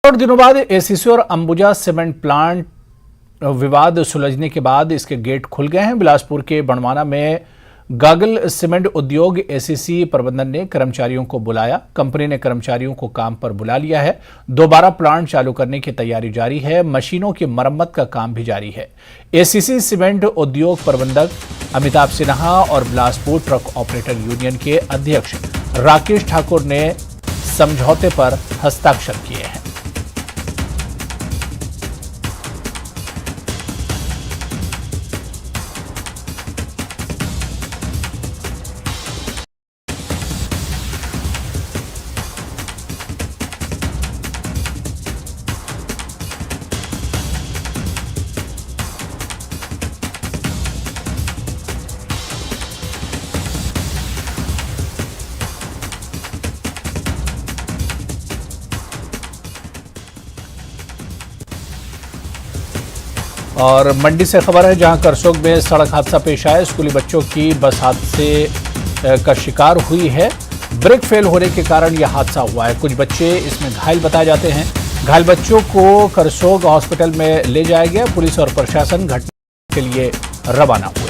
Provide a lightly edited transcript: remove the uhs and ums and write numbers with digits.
और दिनों बाद एसीसी और अंबुजा सीमेंट प्लांट विवाद सुलझने के बाद इसके गेट खुल गए हैं। बिलासपुर के बड़माना में गागल सीमेंट उद्योग एसीसी प्रबंधन ने कर्मचारियों को बुलाया। कंपनी ने कर्मचारियों को काम पर बुला लिया है। दोबारा प्लांट चालू करने की तैयारी जारी है। मशीनों की मरम्मत का काम भी जारी है। एसीसी सीमेंट उद्योग प्रबंधक अमिताभ सिन्हा और बिलासपुर ट्रक ऑपरेटर यूनियन के अध्यक्ष राकेश ठाकुर ने समझौते पर हस्ताक्षर किए हैं। और मंडी से खबर है, जहां करसोग में सड़क हादसा पेश आया। स्कूली बच्चों की बस हादसे का शिकार हुई है। ब्रेक फेल होने के कारण यह हादसा हुआ है। कुछ बच्चे इसमें घायल बताए जाते हैं। घायल बच्चों को करसोग हॉस्पिटल में ले जाया गया। पुलिस और प्रशासन घटना के लिए रवाना हुआ।